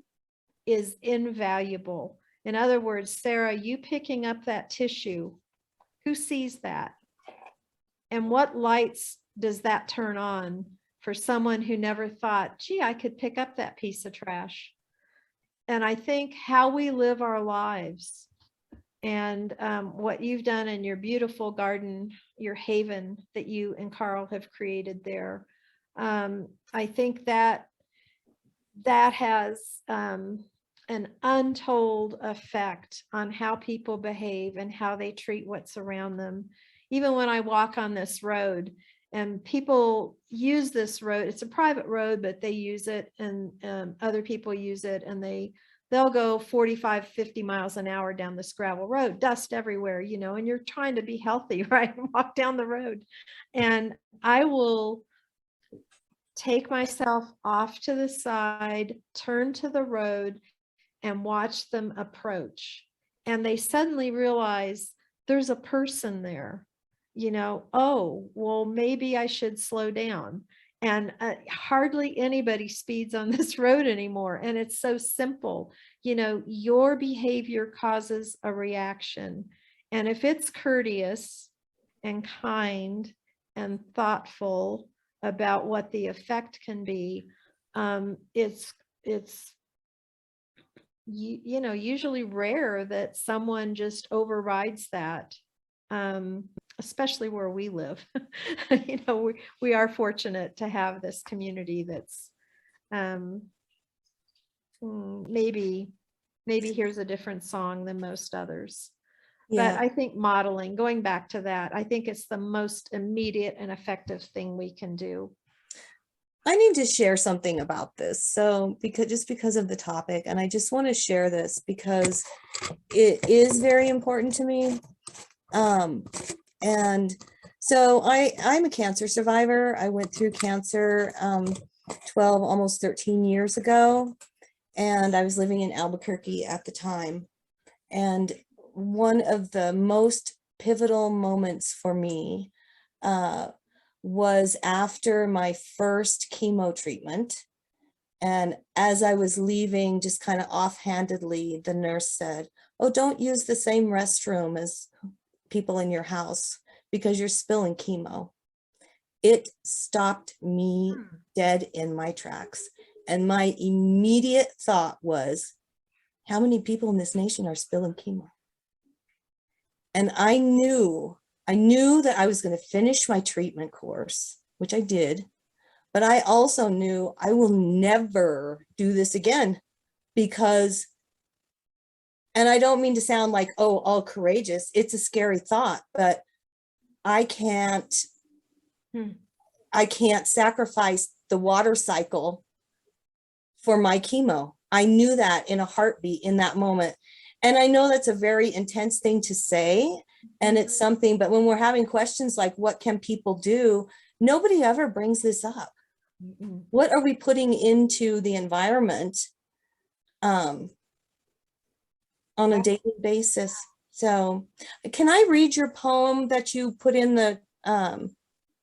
[SPEAKER 1] is invaluable. In other words, Sara, you picking up that tissue, who sees that? And what lights does that turn on for someone who never thought, gee, I could pick up that piece of trash? And I think how we live our lives, and what you've done in your beautiful garden, your haven that you and Karl have created there, I think that has an untold effect on how people behave and how they treat what's around them. Even when I walk on this road and people use this road, it's a private road, but they use it, and other people use it, and they'll go 45, 50 miles an hour down this gravel road, dust everywhere, you know, and you're trying to be healthy, right? And walk down the road. And I will take myself off to the side, turn to the road, and watch them approach. And they suddenly realize there's a person there, you know, oh, well, maybe I should slow down. And hardly anybody speeds on this road anymore. And it's so simple. You know, your behavior causes a reaction. And if it's courteous and kind and thoughtful about what the effect can be, it's you know, usually rare that someone just overrides that. Especially where we live. You know, we are fortunate to have this community that's maybe here's a different song than most others.
[SPEAKER 2] Yeah.
[SPEAKER 1] But I think modeling, going back to that, I think it's the most immediate and effective thing we can do.
[SPEAKER 2] I need to share something about this. So because of the topic, and I just want to share this because it is very important to me. And so I'm a cancer survivor. I went through cancer 12, almost 13 years ago, and I was living in Albuquerque at the time. And one of the most pivotal moments for me was after my first chemo treatment. And as I was leaving, just kind of offhandedly, the nurse said, "Oh, don't use the same restroom as people in your house because you're spilling chemo." It stopped me dead in my tracks. And my immediate thought was, how many people in this nation are spilling chemo? And I knew that I was going to finish my treatment course, which I did, but I also knew I will never do this again because, and I don't mean to sound like, oh, all courageous. It's a scary thought, but I can't sacrifice the water cycle for my chemo. I knew that in a heartbeat in that moment. And I know that's a very intense thing to say, and it's something, but when we're having questions like, what can people do? Nobody ever brings this up. What are we putting into the environment on a daily basis? So can I read your poem that you put in the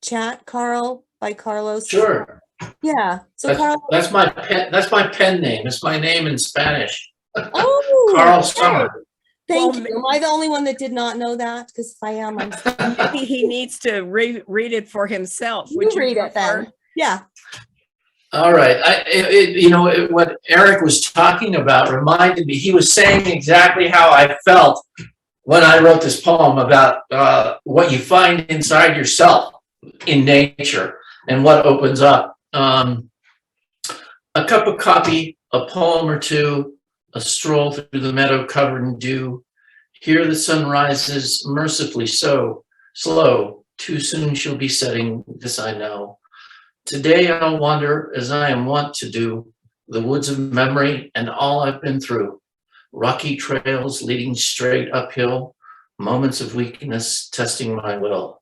[SPEAKER 2] chat, Karl, by Carlos?
[SPEAKER 3] Sure.
[SPEAKER 2] Yeah. So Karl.
[SPEAKER 3] That's my pen name. It's my name in Spanish.
[SPEAKER 2] Oh,
[SPEAKER 3] Karl
[SPEAKER 2] okay.
[SPEAKER 3] Sommers.
[SPEAKER 2] Thank
[SPEAKER 5] Well,
[SPEAKER 2] you. Am I the only one that did not know that? Because if I am, I'm
[SPEAKER 5] maybe he needs to read it for himself.
[SPEAKER 2] you
[SPEAKER 5] Would you
[SPEAKER 2] read it
[SPEAKER 5] prefer?
[SPEAKER 2] then. Yeah.
[SPEAKER 3] All right. What Erik was talking about reminded me, he was saying exactly how I felt when I wrote this poem about what you find inside yourself in nature and what opens up. A cup of coffee, a poem or two, a stroll through the meadow covered in dew. Here the sun rises mercifully so slow. Too soon she'll be setting, this I know. Today I'll wander as I am wont to do, the woods of memory and all I've been through. Rocky trails leading straight uphill, moments of weakness testing my will.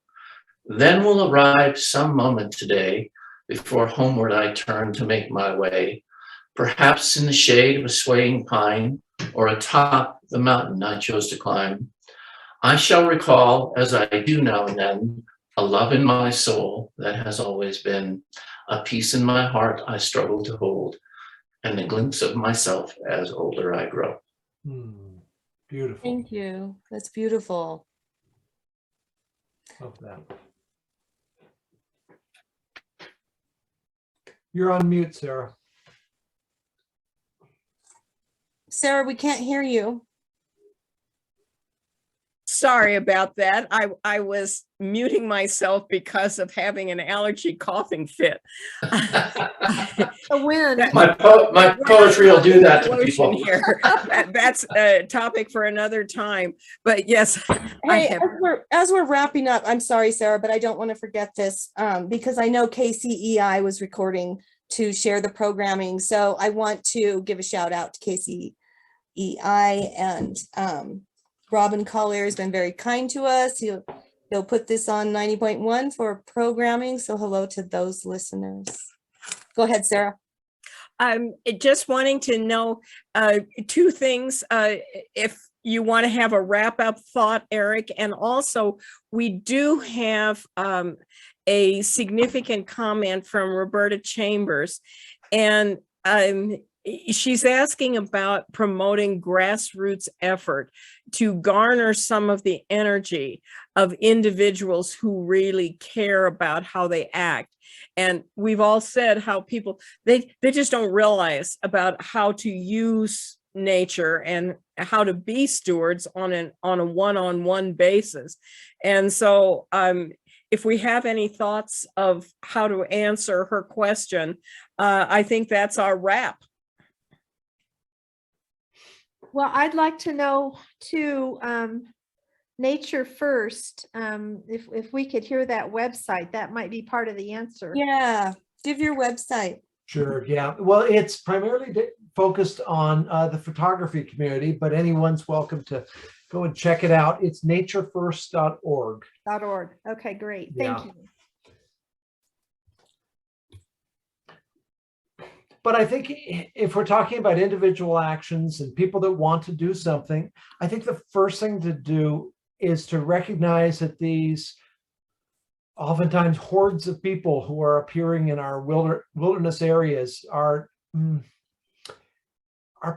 [SPEAKER 3] Then will arrive some moment today before homeward I turn to make my way. Perhaps in the shade of a swaying pine or atop the mountain I chose to climb. I shall recall, as I do now and then, a love in my soul that has always been, a peace in my heart I struggle to hold, and a glimpse of myself as older I grow.
[SPEAKER 4] Beautiful.
[SPEAKER 2] Thank you. That's beautiful.
[SPEAKER 4] Love that. You're on mute, Sara.
[SPEAKER 2] Sara, we can't hear you.
[SPEAKER 5] Sorry about that. I was muting myself because of having an allergy coughing fit.
[SPEAKER 1] A win.
[SPEAKER 3] My poetry will do that to
[SPEAKER 5] Explosion
[SPEAKER 3] people.
[SPEAKER 5] here. That's a topic for another time. But yes, I
[SPEAKER 2] Hey,
[SPEAKER 5] have.
[SPEAKER 2] as we're wrapping up, I'm sorry, Sara, but I don't want to forget this because I know KCEI was recording to share the programming. So I want to give a shout out to KCEI, and Robin Collier has been very kind to us. He'll put this on 90.1 for programming. So hello to those listeners. Go ahead, Sara.
[SPEAKER 5] I'm just wanting to know two things. If you want to have a wrap up thought, Erik, and also we do have a significant comment from Roberta Chambers, and she's asking about promoting grassroots effort to garner some of the energy of individuals who really care about how they act. And we've all said how people, they just don't realize about how to use nature and how to be stewards on a one-on-one basis. And so if we have any thoughts of how to answer her question, I think that's our wrap.
[SPEAKER 1] Well, I'd like to know too, Nature First, if we could hear that website, that might be part of the answer.
[SPEAKER 2] Yeah, give your website.
[SPEAKER 4] Sure, yeah. Well, it's primarily focused on the photography community, but anyone's welcome to go and check it out. It's naturefirst.org.
[SPEAKER 1] .org. Okay, great. Thank you.
[SPEAKER 4] But I think if we're talking about individual actions and people that want to do something, I think the first thing to do is to recognize that these oftentimes hordes of people who are appearing in our wilderness areas are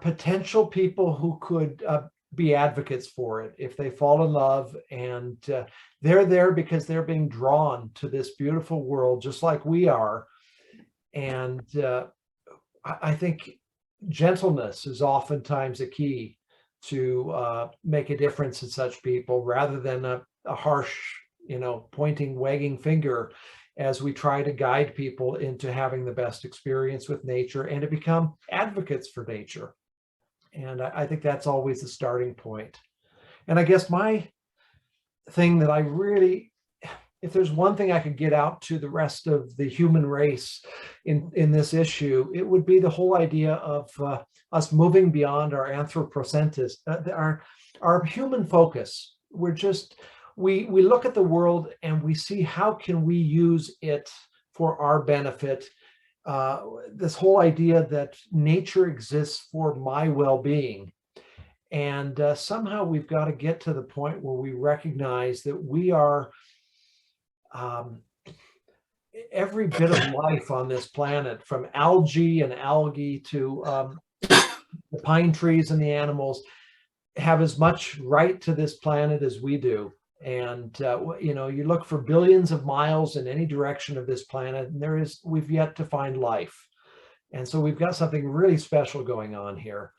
[SPEAKER 4] potential people who could be advocates for it if they fall in love, and they're there because they're being drawn to this beautiful world just like we are. And I think gentleness is oftentimes a key to make a difference in such people, rather than a harsh, pointing, wagging finger, as we try to guide people into having the best experience with nature and to become advocates for nature. And I think that's always the starting point. And I guess my thing that I really, if there's one thing I could get out to the rest of the human race in this issue, it would be the whole idea of us moving beyond our anthropocentrism, our human focus. We look at the world and we see how can we use it for our benefit. This whole idea that nature exists for my well-being. And somehow we've got to get to the point where we recognize that we are every bit of life on this planet, from algae and algae to the pine trees and the animals, have as much right to this planet as we do. And you look for billions of miles in any direction of this planet, and we've yet to find life. And so we've got something really special going on here.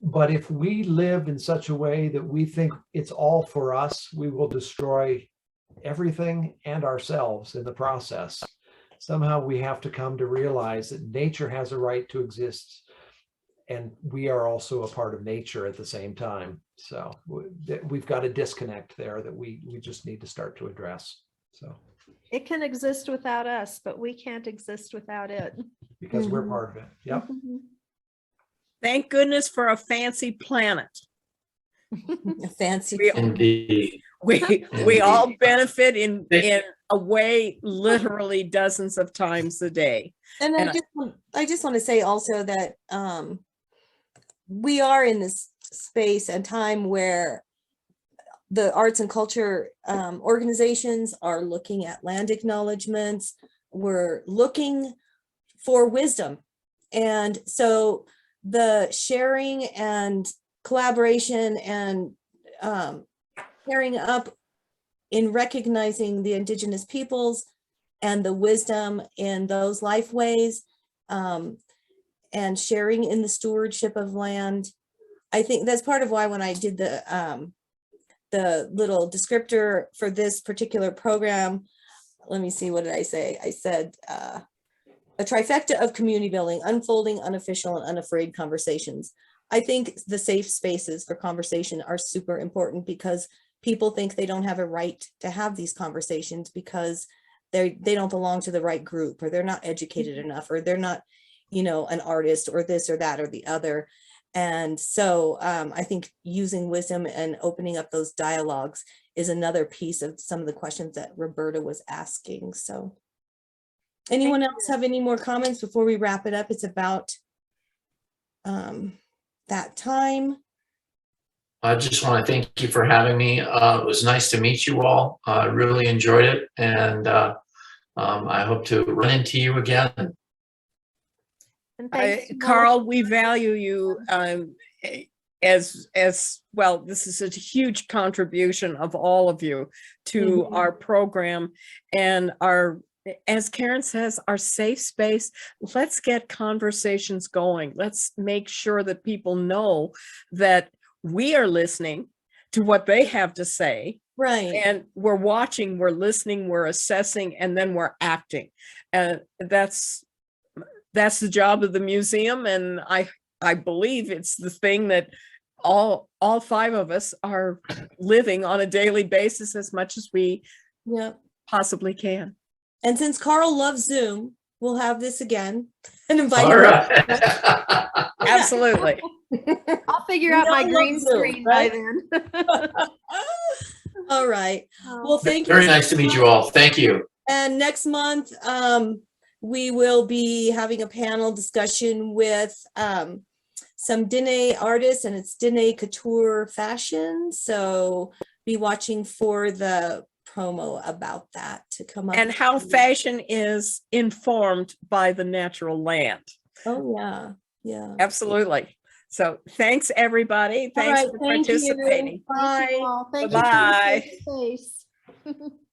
[SPEAKER 4] But if we live in such a way that we think it's all for us, we will destroy everything and ourselves in the process. Somehow we have to come to realize that nature has a right to exist, and we are also a part of nature at the same time. So we've got a disconnect there that we just need to start to address. So
[SPEAKER 1] It can exist without us, but we can't exist without it.
[SPEAKER 4] because we're part of it. Yep.
[SPEAKER 5] Thank goodness for a fancy planet.
[SPEAKER 2] A fancy.
[SPEAKER 3] Indeed.
[SPEAKER 5] We all benefit in a way literally dozens of times a day.
[SPEAKER 2] And I just want to say also that we are in this space and time where the arts and culture organizations are looking at land acknowledgements. We're looking for wisdom. And so the sharing and collaboration and pairing up in recognizing the indigenous peoples and the wisdom in those life ways, and sharing in the stewardship of land. I think that's part of why when I did the little descriptor for this particular program, let me see, what did I say? I said, a trifecta of community building, unfolding, unofficial, and unafraid conversations. I think the safe spaces for conversation are super important because people think they don't have a right to have these conversations because they don't belong to the right group, or they're not educated enough, or they're not, an artist, or this or that or the other. And so I think using wisdom and opening up those dialogues is another piece of some of the questions that Roberta was asking. So anyone else have any more comments before we wrap it up? It's about that time.
[SPEAKER 3] I just want to thank you for having me. It was nice to meet you all. I really enjoyed it, and I hope to run into you again.
[SPEAKER 1] And thanks,
[SPEAKER 5] Karl, we value you as well. This is a huge contribution of all of you to our program and as Karen says, our safe space. Let's get conversations going. Let's make sure that people know that we are listening to what they have to say.
[SPEAKER 2] Right.
[SPEAKER 5] And we're watching, we're listening, we're assessing, and then we're acting. And that's the job of the museum. And I believe it's the thing that all five of us are living on a daily basis as much as we possibly can.
[SPEAKER 2] And since Karl loves Zoom, we'll have this again and invite
[SPEAKER 3] All
[SPEAKER 2] him.
[SPEAKER 3] right.
[SPEAKER 5] Absolutely.
[SPEAKER 1] I'll figure out my green screen by then.
[SPEAKER 2] All right. Well, thank you.
[SPEAKER 3] Very nice to meet you all. Thank you.
[SPEAKER 2] And next month, we will be having a panel discussion with some Dene artists, and it's Dene Couture Fashion. So be watching for the promo about that to come up.
[SPEAKER 5] And how fashion is informed by the natural land.
[SPEAKER 2] Oh, yeah. Yeah.
[SPEAKER 5] Absolutely. So thanks, everybody. Thanks for participating.
[SPEAKER 2] Bye.
[SPEAKER 1] Thank
[SPEAKER 5] Bye.
[SPEAKER 1] you for the safe space.